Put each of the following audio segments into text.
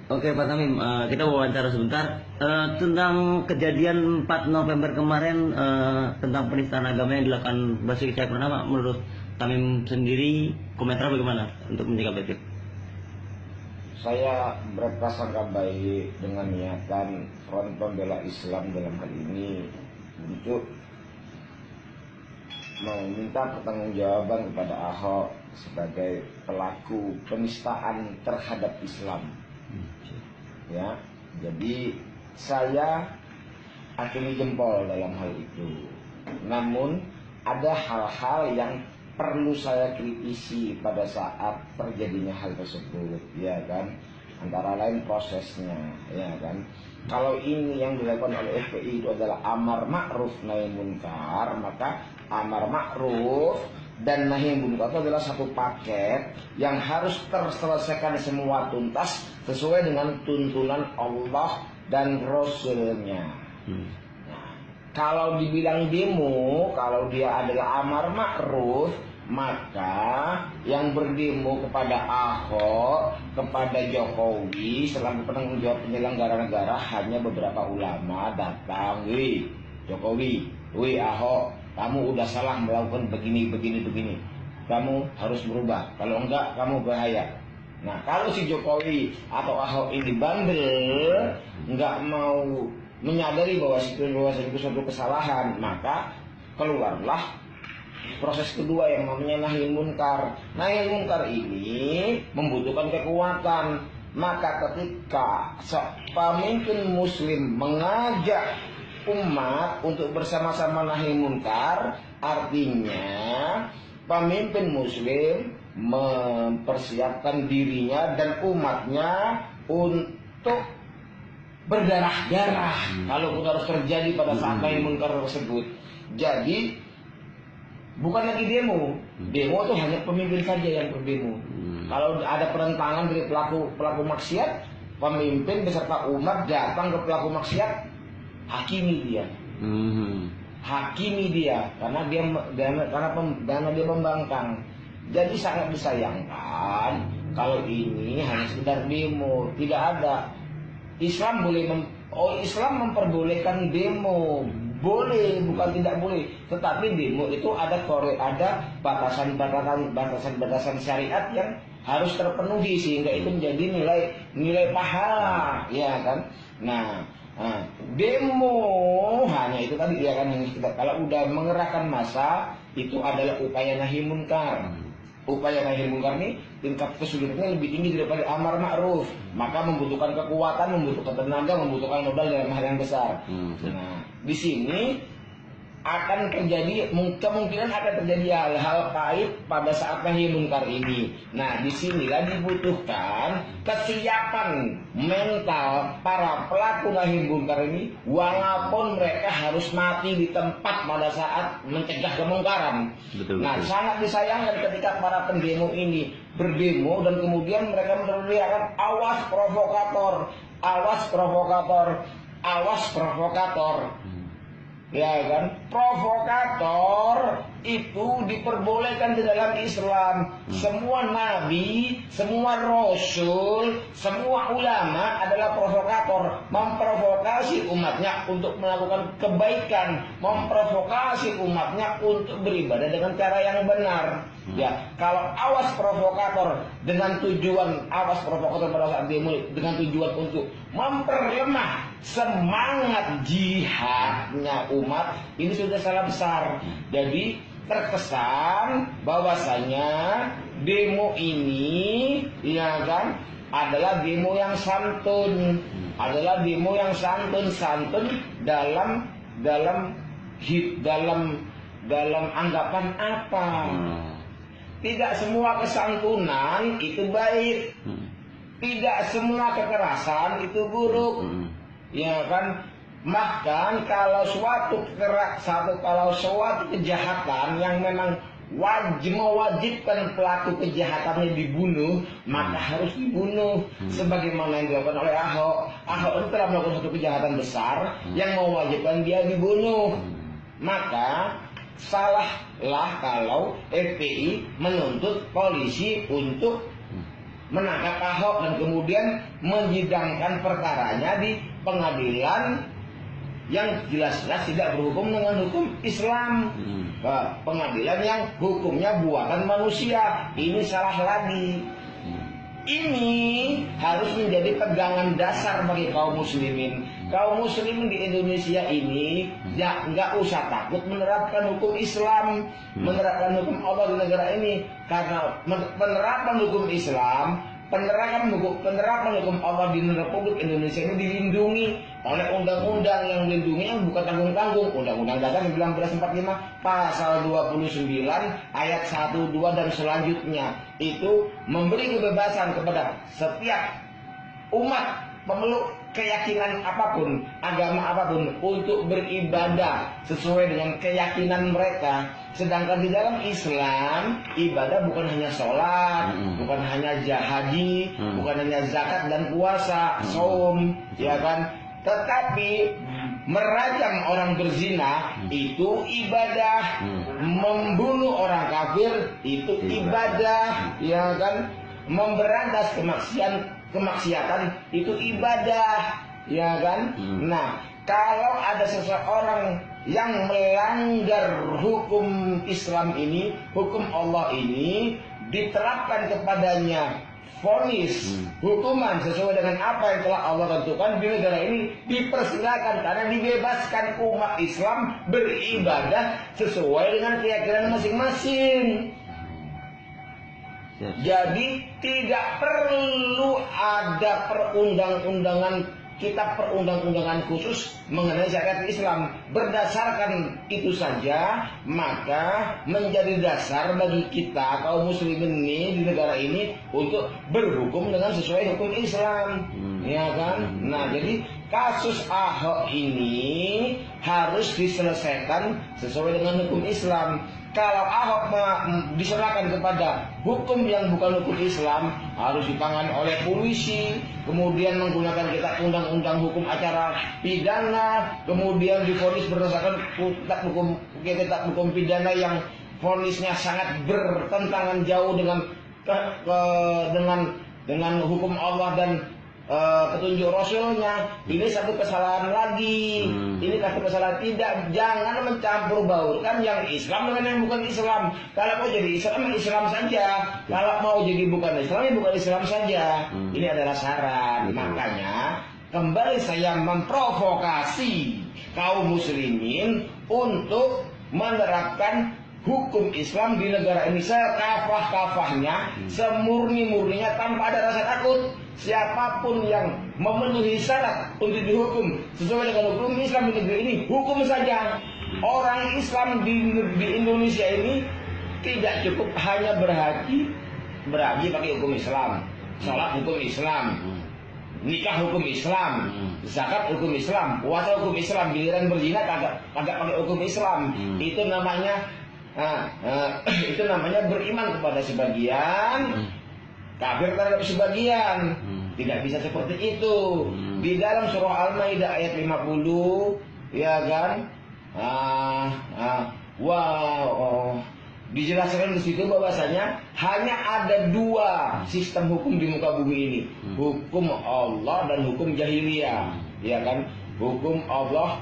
Oke Pak Tamim, kita wawancara sebentar tentang kejadian 4 November kemarin, tentang penistaan agama yang dilakukan Basuki Cahayapurnama. Menurut Tamim sendiri, komentar bagaimana untuk menyikapi itu? Saya berprasangka baik dengan niatan Front Pembela Islam dalam hal ini untuk meminta pertanggungjawaban kepada Ahok sebagai pelaku penistaan terhadap Islam. Ya, jadi saya akui jempol dalam hal itu. Namun ada hal-hal yang perlu saya kritisi pada saat terjadinya hal tersebut, ya kan? Antara lain prosesnya, ya kan? Kalau ini yang dilakukan oleh FPI itu adalah amar ma'ruf nahi munkar, maka amar ma'ruf dan nahi munkar itu adalah satu paket yang harus terselesaikan semua tuntas sesuai dengan tuntunan Allah dan Rasulnya. Nah, kalau dibilang demo, kalau dia adalah amar ma'ruf, maka yang berdemo kepada Ahok, kepada Jokowi selaku penanggung jawab penyelenggara negara hanya beberapa ulama datang, wih Jokowi, wih Ahok, kamu udah salah melakukan begini, kamu harus berubah, kalau enggak kamu bahaya. Nah, kalau si Jokowi atau Ahok ini bandel, enggak mau menyadari bahwa itu suatu kesalahan, maka keluarlah proses kedua yang namanya nahi munkar. Nahi munkar ini membutuhkan kekuatan. Maka ketika pemimpin muslim mengajak umat untuk bersama-sama nahi munkar, artinya pemimpin muslim mempersiapkan dirinya dan umatnya untuk berdarah-darah kalau harus terjadi pada saat nahi munkar tersebut. Jadi bukan lagi demo. Demo itu hanya pemimpin saja yang berdemo. Kalau ada perentangan dari pelaku maksiat, pemimpin beserta umat datang ke pelaku maksiat, hakimi dia. Hakimi dia karena dia membangkang. Jadi sangat disayangkan kalau ini hanya sekedar demo. Tidak ada. Islam Islam memperbolehkan demo. Boleh, bukan tidak boleh. Tetapi demo itu ada batasan syariat yang harus terpenuhi sehingga itu menjadi nilai pahala, ya kan? Nah, demo hanya itu tadi, ya kan? Kalau udah mengerahkan massa itu adalah upaya nahi munkar. Upaya nahi munkar ini tingkat kesulitannya lebih tinggi daripada amar ma'ruf. Maka membutuhkan kekuatan, membutuhkan tenaga, membutuhkan modal dalam hal yang besar. Nah, di sini akan terjadi, kemungkinan akan terjadi hal-hal pahit pada saat nahi munkar ini. Nah, disinilah dibutuhkan kesiapan mental para pelaku nahi munkar ini, walaupun mereka harus mati di tempat pada saat mencegah kemungkaran. Nah, sangat disayangkan ketika para pendemo ini berdemo dan kemudian mereka meneriakkan awas provokator, awas provokator, awas provokator. Ya kan, provokator itu diperbolehkan di dalam Islam. Semua nabi, semua rasul, semua ulama adalah provokator, memprovokasi umatnya untuk melakukan kebaikan, memprovokasi umatnya untuk beribadah dengan cara yang benar. Ya, kalau awas provokator dengan tujuan awas provokator pada saat demo dengan tujuan untuk memperlemah semangat jihadnya umat, ini sudah salah besar. Jadi terkesan bahwasanya demo ini, ya kan, adalah demo yang santun, adalah demo yang santun dalam anggapan apa? Tidak semua kesantunan itu baik. Tidak semua kekerasan itu buruk. Ya kan? Bahkan kalau suatu kejahatan yang memang mewajibkan pelaku kejahatannya dibunuh, maka harus dibunuh. Sebagaimana yang dilakukan oleh Ahok. Ahok itu telah melakukan suatu kejahatan besar yang mewajibkan dia dibunuh. Maka salahlah kalau FPI menuntut polisi untuk menangkap Ahok dan kemudian menyidangkan perkaranya di pengadilan yang jelas-jelas tidak berhukum dengan hukum Islam. Pengadilan yang hukumnya buatan manusia. Ini salah lagi. Ini harus menjadi pegangan dasar bagi kaum muslimin. Kaum muslimin di Indonesia ini ya nggak usah takut menerapkan hukum Islam, menerapkan hukum Allah di negara ini, karena penerapan hukum Islam, penerapan hukum Allah di Republik Indonesia ini dilindungi oleh undang-undang yang melindunginya bukan tanggung-tanggung. Undang-Undang Dasar 1945 pasal 29 ayat 1, 2 dan selanjutnya itu memberi kebebasan kepada setiap umat pemeluk keyakinan apapun, agama apapun untuk beribadah sesuai dengan keyakinan mereka. Sedangkan di dalam Islam, ibadah bukan hanya sholat, bukan hanya haji, bukan hanya zakat dan puasa, saum, ya kan? Tetapi merajam orang berzina itu ibadah, membunuh orang kafir itu ibadah, ya kan? Memberantas kemaksiatan itu ibadah, ya kan? Nah, kalau ada seseorang yang melanggar hukum Islam ini, hukum Allah ini, diterapkan kepadanya vonis hukuman sesuai dengan apa yang telah Allah tentukan di negara ini, dipersilakan karena dibebaskan umat Islam beribadah sesuai dengan keyakinan masing-masing. Jadi tidak perlu ada kitab perundang-undangan khusus mengenai syariat Islam. Berdasarkan itu saja maka menjadi dasar bagi kita kaum muslimin ini di negara ini untuk berhukum dengan sesuai hukum Islam, ya kan? Nah, jadi kasus Ahok ini harus diselesaikan sesuai dengan hukum Islam. Kalau Ahok diserahkan kepada hukum yang bukan hukum Islam, harus ditangani oleh polisi, kemudian menggunakan kitab undang-undang hukum acara pidana, kemudian divonis berdasarkan kitab hukum pidana yang vonisnya sangat bertentangan jauh dengan hukum Allah dan petunjuk Rasulnya. Ini satu kesalahan lagi. Ini satu kesalahan. Tidak, jangan mencampur baurkan yang Islam dengan yang bukan Islam. Kalau mau jadi Islam, Islam saja. Kalau mau jadi bukan Islam, ya bukan Islam saja. Ini adalah saran. Makanya kembali saya memprovokasi kaum muslimin untuk menerapkan hukum Islam di negara ini sekafah-kafahnya, semurni-murninya, tanpa ada rasa takut. Siapapun yang memenuhi syarat untuk dihukum sesuai dengan hukum Islam di negeri ini, hukum saja. Orang Islam di Indonesia ini tidak cukup hanya berhaji pakai hukum Islam, sholat hukum Islam, nikah hukum Islam, zakat hukum Islam, puasa hukum Islam, giliran berzina kagak pakai hukum Islam. Itu namanya beriman kepada sebagian, kafir terhadap sebagian. Tidak bisa seperti itu. Di dalam surah Al-Maidah ayat 50, ya kan? Dijelaskan di situ bahwasanya hanya ada dua sistem hukum di muka bumi ini, hukum Allah dan hukum jahiliyah, ya kan? Hukum Allah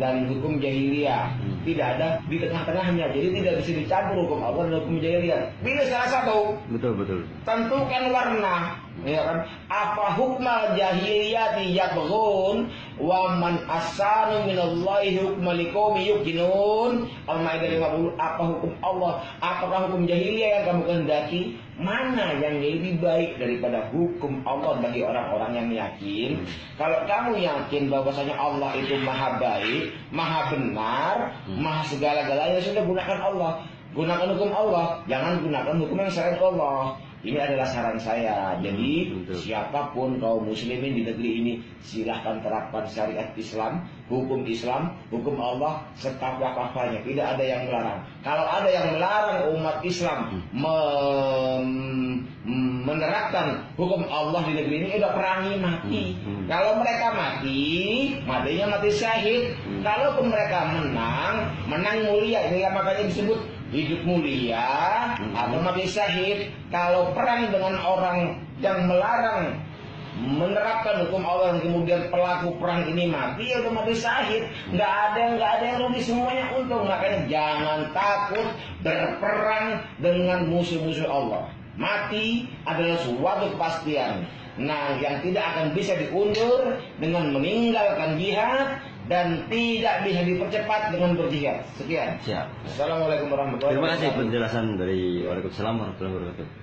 dan hukum jahiliyah, tidak ada di tengah-tengahnya. Jadi tidak bisa dicampur hukum Allah dan hukum jahiliyah. Pilih salah satu. Betul. Tentukan warna, ya kan? Apa hukmal jahiliyati yabghun wa man asanu minallahi hukma liqaumi yuqinun. Al-Maidah 50. Apa hukum Allah? Apakah hukum jahiliyah yang kamu kehendaki? Mana yang lebih baik daripada hukum Allah bagi orang-orang yang yakin? Kalau kamu yakin bahwasanya Allah itu maha baik, maha benar, maha segala-galanya, sudah gunakan Allah. Gunakan hukum Allah, jangan gunakan hukum yang selain Allah. Ini adalah saran saya. Jadi siapapun kaum muslimin di negeri ini, silahkan terapkan syariat Islam, hukum Allah sekafah-kafahnya. Tidak ada yang melarang. Kalau ada yang melarang umat Islam menerapkan hukum Allah di negeri ini, udah perangi mati. Kalau mereka mati, matinya mati syahid. Kalaupun mereka menang mulia. Inilah makanya disebut hidup mulia atau mati syahid. Kalau perang dengan orang yang melarang menerapkan hukum Allah dan kemudian pelaku perang ini mati, ya udah mati syahid. Nggak ada yang rugi, semuanya untung. Makanya jangan takut berperang dengan musuh-musuh Allah. Mati adalah suatu kepastian. Nah, yang tidak akan bisa diundur dengan meninggalkan jihad dan tidak bisa dipercepat dengan berjihad. Sekian. Siap. Assalamualaikum warahmatullahi wabarakatuh. Terima kasih penjelasan dari Waalaikumsalam warahmatullahi wabarakatuh.